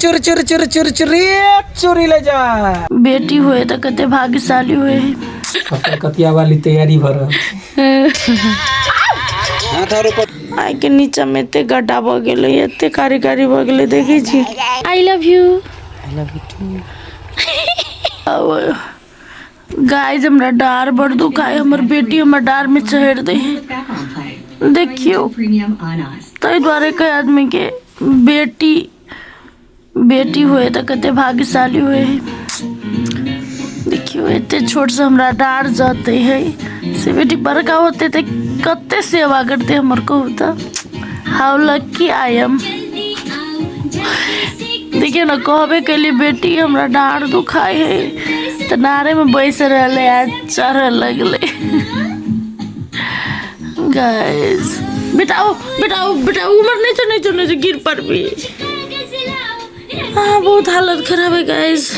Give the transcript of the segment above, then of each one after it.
चोरी चोरी चोरी चोरी चोरी चोरी ले जा बेटी हुए तो कते भाग्यशाली हुए कतिया वाली तैयारी भर आई के नीचा में एते गड्ढा भ गेले एते कारी कारी भ गेले देखै छी। आई लव यू गाइस हमरा डार बड़ दुखाए हमर बेटी हमर डार में चढ़ दे देखियो तै द्वारे कई आदमी के बेटी हुए तो कते भाग्यशाली हुए देखियो एते छोट से हमरा डार जाते है से बेटी बड़का होते थे कते सेवा करते हमर को होता हाउ लकी आई एम। देखिए ना कहबे कैली बेटी हमरा डार दुखाए है तो नारे में बैस रहले आज चढ़ लगले गाइस बेटाओ बेटाओ बेटाओ उमर नहीं तो गिर पड़ भी। हाँ बहुत हालत खराब है गाइस।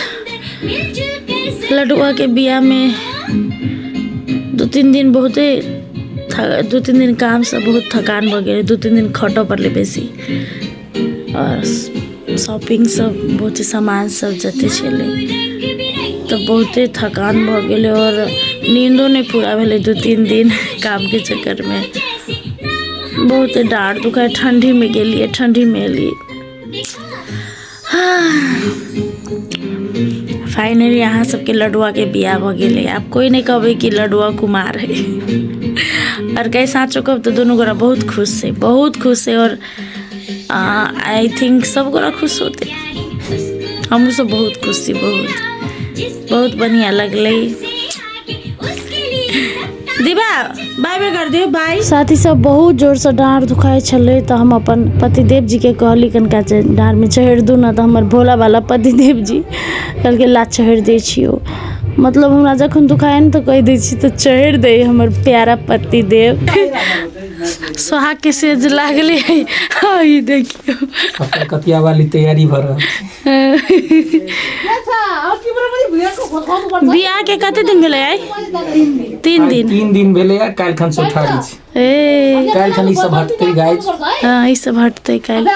लडुआ के बिया में 2-3 दिन दो तीन दिन काम से बहुत थकान भ गए 2-3 दिन खटो पड़ले बेसी और शॉपिंग सब बहुत सामान सब जते छले तो बहुते थकान भ गए और नींदो नहीं पूरा भेले 2-3 दिन काम के चक्कर में बहुत डाँट दुखाए ठंडी में गेलिए ठंडी में एलिए। फाइनली यहाँ सबके लडुआ के बियाह भ गेले। आप कोई नहीं कहबे कि लडुआ कुमार है और कई साँचो कब तो दोनों गोरा बहुत खुश है और आई थिंक सब गोरा खुश होते हम सब बहुत खुश थी बहुत बढ़िया लगले। दीबा बाय बाय कर दियो बाय। साथी सब बहुत जोर से डाँर दुखाए छले तो हम अपन पतिदेव जी के कहली कनका डाँर में चढ़ दू ना तो हमर भोला वाला पतिदेव जी कल के ला चढ़ दे छियो मतलब हमरा जखन दुखाए न तो कह दे छी तो चढ़ दे हमर प्यारा पतिदेव सोहाग के सेज लागले हां ई देखियो कतिया वाली तैयारी भर बियाह के कते दिन भेले आई 3 दिन भेले यार काल खन से ठाड़ी ए काल खन ई सब हटते गाइस। हां ई सब हटते काल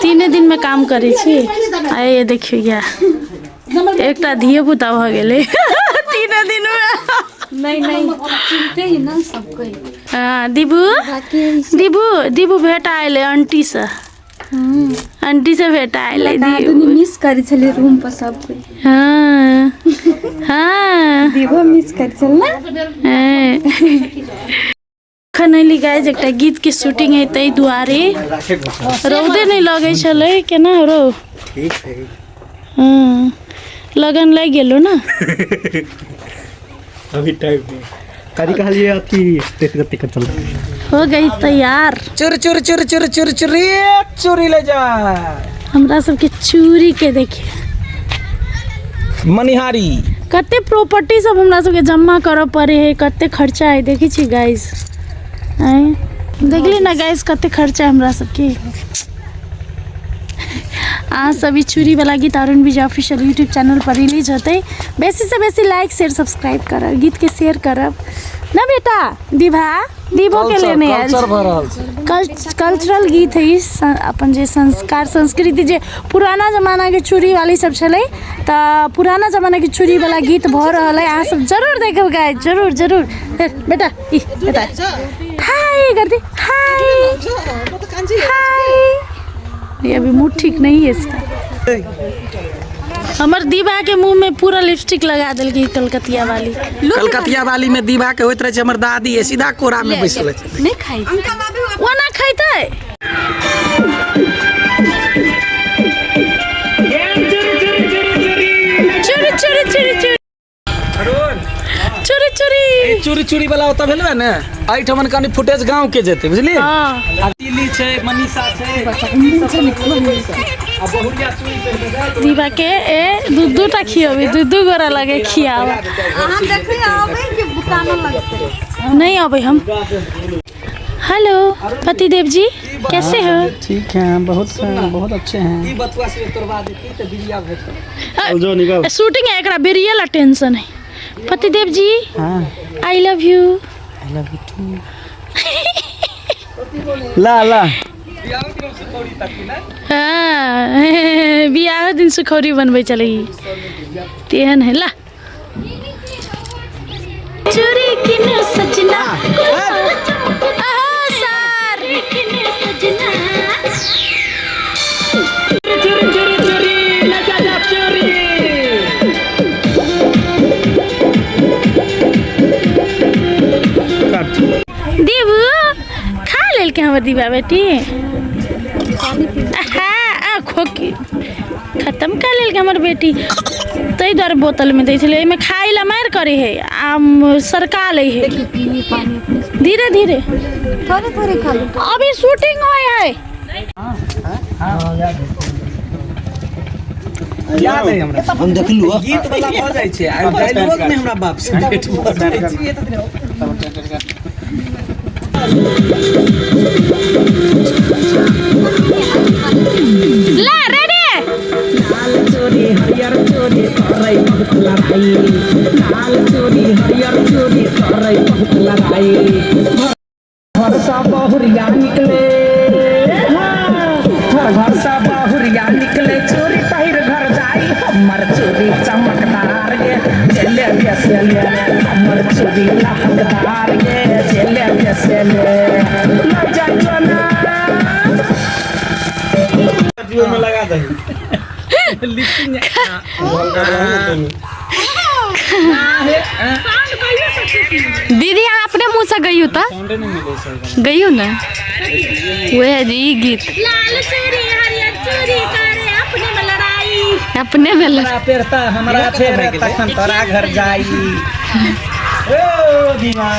3 दिन में काम करे छी। आए ये देखियो या एकटा धिये पुता भ गेले 3 दिन में नहीं चिंते ही ना सब कोई। हां दीबू भेटा आइले आंटी से आंटी से भेटा आइले दीबू मिस करै छले रूम पर सब कोई। हां दीबू मिस करै छल ना खनैली गाइस एकटा गीत के शूटिंग है तै दुआरे रौदे नहीं लगे छले केना रो ठीक है। हां लगन लग गेलो ना अभी टाइम नहीं कदी कहलिए आपकी तेज कर चल हो गई तैयार। चोरी चोरी चोरी चोरी चोरी चोरी चोरी ले जा हमरा सबके चूरी के देखिए मनिहारी कते प्रॉपर्टी सब हमरा सबके जमा करऽ पड़े है कते खर्चा है देखी छी गाइस देखली ना गाइस कते खर्चा है हमरा सबके। आज सभी चूरी वाला गीत अरुण विजय ऑफिशियल यूट्यूब चैनल पर रिलीज होते बेसी से बेसी लाइक शेयर सब्सक्राइब करब गीत के शेयर करब ना बेटा दीबो के लेने कल्चरल गीत है अपन जे संस्कार संस्कृति जे पुराना जमाना के चूरी वाली सब छले तो पुराना जमाना के चूरी वाला गीत भ रहल है अहाँ सब जरूर देखब गाइस जरूर बेटा हाय कर दे हाय ये अभी मुँह ठीक नहीं है इसका। हमर दीवा के मुंह में पूरा लिपस्टिक लगा दिल की कलकतिया वाली में दीवा के होइत रहे हमर दादी है सीधा कोरा में बैसल नहीं खाई वो ना खाइते चोरी चोरी वाला होता भेलवे ना आई ठमन कानी फुटेज गांव के जेते बुझली आ तिली छै मनीषा छै आ बहुरिया चोरी पे दीवा के ए दूटा खियोबी दू गोरा लगे खियावा हम देखे आवे कि बुकाना लगते नहीं आवे हम। हेलो पतिदेव जी कैसे हो? ठीक है बहुत अच्छे हैं। ई बतवा से तोरवा देती त बिरिया भेट जो निकल शूटिंग है एकरा बेरिया ला टेंशन है। पतिदेव जी हां आई लव यू टू ला बियाह दिन सुखौरी बनबै चली तेहन है ला चोरी किन सजना सार देबू खा लेल के हमर दीवा बेटी खोकी खत्म कर लेल हमर बेटी तई द्वारे बोतल में दै छले एमे खाई ला मार करे है आम सरका ले है धीरे धीरे थोड़े थोड़े खा लो अभी शूटिंग होय है याद है हमरा हम देखलु गीत वाला भ जाय छै आ डायलॉग में हमरा बाप से भेट भ जाय छै ला रेडी लाल चोरी हरियर चोरी करई बहुत लड़ाई लाल चोरी हरियर चोरी करई बहुत लड़ाई घर सा बहुरिया निकले घर सा बहुरिया निकले चोरी पहिर घर जाई हमर चोरी चमकदार गे चले बेसले हमर चोरी लहकदार गे चले बेसले न जाइयो ना जियो में लगा दे लिपसिंग दीदी हम अपने मुंह से गई तो गई ना वह जी गीत लाल चोरी हरियर चोरी करे अपने में लड़ाई अपने में पेरता हमरा फेर तखन तोरा घर जाई ओ दीवा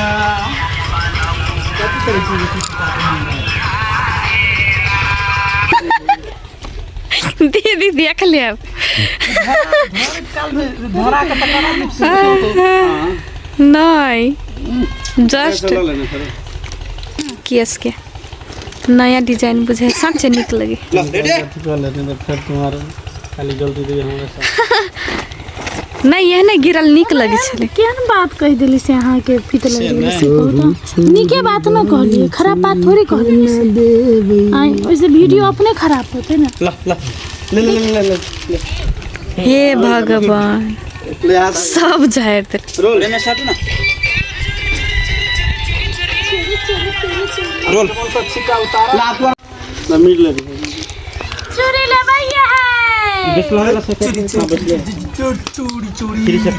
दीदी देख ले अब धरा के पकड़ा नहीं जस्ट केस के नया डिजाइन बुझे सच निक लगे फिर तुम्हारा खाली जल्दी दे हमरा नहीं यह नहीं गिरल निक लगे छले केहन बात कह देली से अहाँ के फिट लगे से कहू निके बात न कहलिए खराब बात थोड़ी कहलिए आई वैसे वीडियो अपने खराब होते ना ला ला ले ले ले ले हे भगवान सब जाहिर रोल लेने साथ ना रोल छिका उतारा ला ला मिड ले चोरी ले भैया है चोरी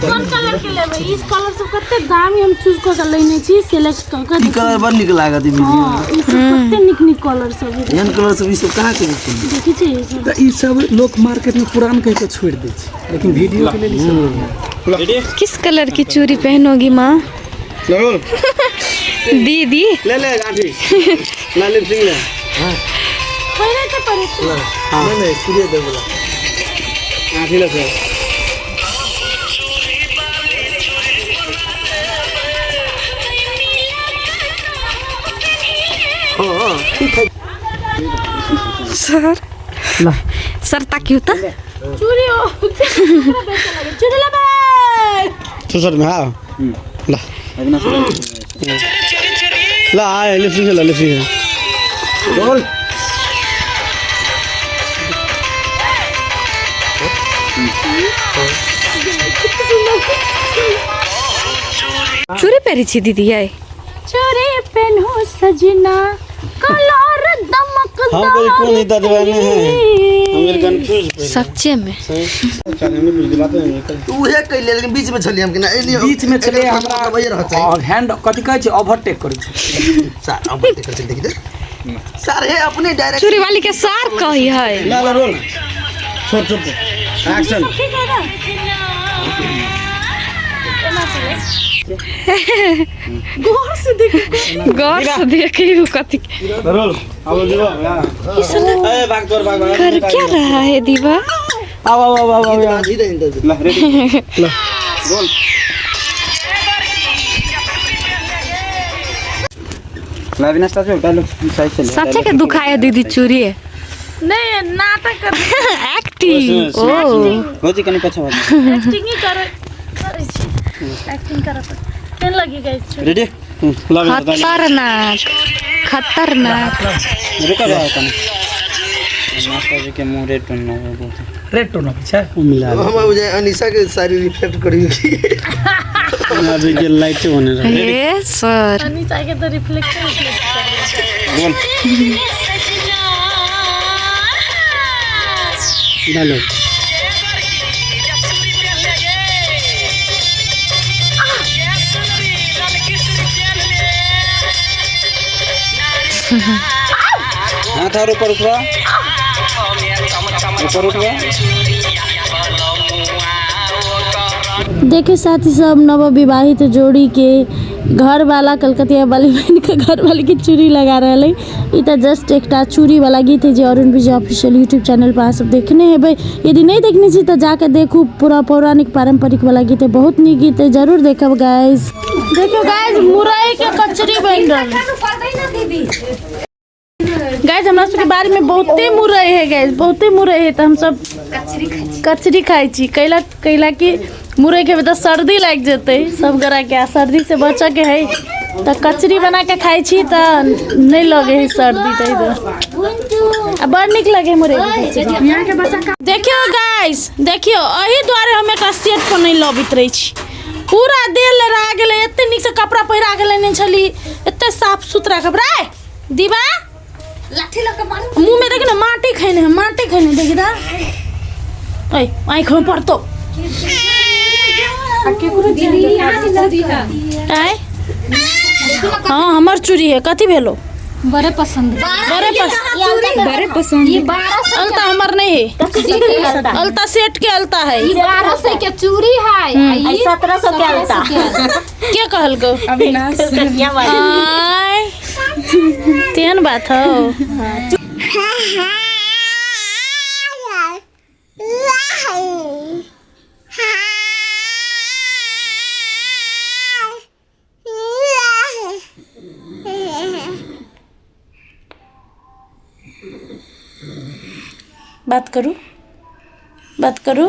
कौन कलर के लेबै इस कलर सब कते दामी हम चूज क के लेने छी सिलेक्ट क के कलर बड़ निक लागत ई हां ई सब कते निक निक कलर सब है एहन कलर सब ई सब कहां के छै देखि छै ई सब ई सब लोग मार्केट में पुरान कह के छोड़ दे छै लेकिन वीडियो के लिए सब किस कलर की चूड़ी पहनोगी माँ रोल दीदी ले ले गांठी ना लिपसिंग ले हां पहले के परे हां नहीं पूरे दे बोला गांठी ले सर सर ताकि होता चूड़ी हो चूड़ी ले भाई सुसर में हां ला ला आए लिपसिंग रोल चूड़ी पहरी छी दीदी आई चोरी पहनो सजना कलर दमकदार हां कोई कौन इतना दीवाने हैं हम कंफ्यूज पे सच्चे में चले नहीं बुझ बात नहीं तू हे कइले लेकिन बीच में छली हम के ना बीच में चले हमरा वही रहत है और हैंड कथि कहै छै ओवरटेक करै छै सर ओवरटेक कर देखि दे सर हे अपने डायरेक्ट चूड़ी वाली के सार कही है ला ला रोल छोड़ छोड़ एक्शन ठीक है ना गौर से देखे कथी रोल अब दीवा ए भाग तोर भाग कर क्या रहा है दीवा आओ आओ आओ आओ धीरे धीरे ला रेडी ला रोल ला बिना स्टार्ट हो डायलॉग साइड से सच्चे के दुखाया दीदी चूड़ी है नहीं नाटक एक्टिंग ओ होजी कनी पछा एक्टिंग ही करे एक्टिंग करत केन लगी गाइस रेडी खतरनाक खतरनाक रुका बा कनी माताजी के मुंह रेड टोन ना हो रेड टोन छै मिला हम अब जाए अनिशा के सारी रिफ्लेक्ट करेगी अभी के लाइट होने रहा ए सर अनिता के तो रिफ्लेक्शन बोल डालो हाथ और ऊपर उठवा देखिए साथी सब नवविवाहित जोड़ी के घर वाला कलकतिया वाली बहन के घर वाले की चूड़ी लगा रहे हैं। इतना जस्ट एक चूड़ी वाला गीत है जो अरुण विजय ऑफिशियल यूट्यूब चैनल पर सब देखने हैं भाई। यदि नहीं देखनी चाहिए तो जाकर देखो, पूरा पौराणिक पारंपरिक वाला गीत है, बहुत नी गीत है, जरूर देखो गाइस। देखो गाइस मुरई के कचरी बन रही गाइस, हमरा सबके बारे में बहुते मुरई है गाइस, बहुते मुरई है। तो हम सब कचरी खाई छी कैला की मुरई के तो सर्दी लग जते सब गरा के, सर्दी से बचा के है तो कचरी बना के खाई छी तो नहीं लगे है सर्दी। तो बड़ निक लगे मुरई के कचरी। देखियो गाइस, देखियो एही द्वारे हम एक सेट पर नहीं लबित रही छी, पूरा देह लड़ा गेले, एते निक से कपड़ा पहिरा गेले नहीं छली, एते साफ सुथरा कपड़ा दीवा लाठी लग के मारू मुंह में देखी ना माटी खाने देखी ना ओए आँख में पड़तो हाँ हमर चूड़ी है कथी भेलो बड़े पसंद ये 1200 अलता हमर नहीं है, अलता सेट के अलता है, 1200 के चूड़ी है, 1700 के अलता क्या कहल गो अविनाश तेन बात हो। बात करू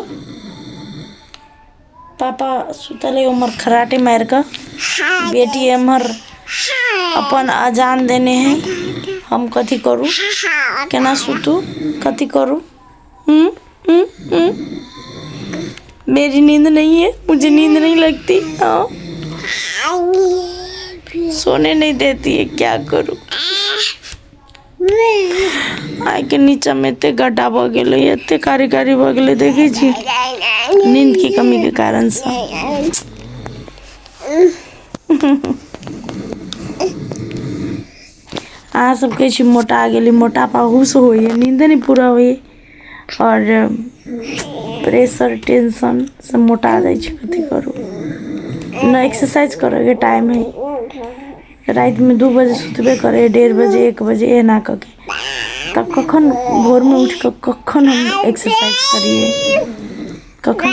पापा सुतले उमर खराटे मार का बेटी हमर अपन अजान देने हैं, हम कथी करूँ केना सुतू कथी करूँ। मेरी नींद नहीं है, मुझे नींद नहीं लगती, हाँ सोने नहीं देती है, क्या करूँ। आइ के नीचा में एते गड्ढा भ गेलै, एते कारी कारी भ गेलै, देखै छी नींद की कमी के कारण से। अहाँ सब कहै छी मोटा गेली, मोटापा हुस होइए, नींद नहीं पूरा होइए और प्रेशर टेंशन से मोटा जाइ छै, कथी करू। न एक्सरसाइज करे के टाइम है, रात में 2 बजे सुतबे करे, 1:30 बजे 1 बजे एना करके, तब कखन भोर में उठ कर कखन हम एक्सरसाइज करिए, कखन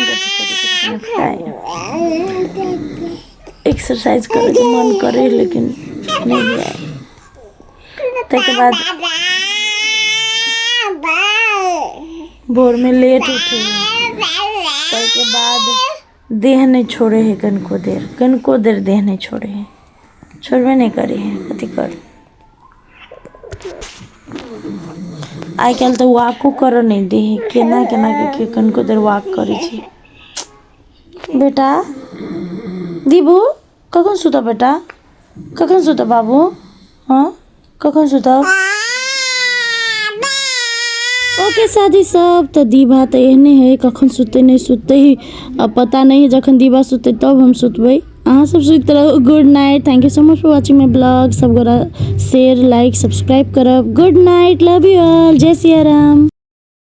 एक्सरसाइज करे के मन करे लेकिन नहीं आए। ताके बाद भोर में लेट उठे, ताके बाद देह नहीं छोड़े है, कनको देर देह नहीं छोड़े है, छोड़बे नहीं करे है, कथी कर। आइ काल्हि तो वाको कर नहीं दे है, केना के कनको देर वाक करे छी। बेटा दीबू कखन सुता, बेटा कखन सुता बाबू, हाँ कखन सुता। ओके शादी सब तो दीबा तो एहने है, कखन सुते नहीं सुते ही अब पता नहीं है, जखन दीबा सुते तब हम सुतबे। अहाँ सब सुत रहो। Good night, thank you so much for watching my blog. सब गोरा शेयर लाइक सब्सक्राइब करब। Good night, love you all, जय सिया राम।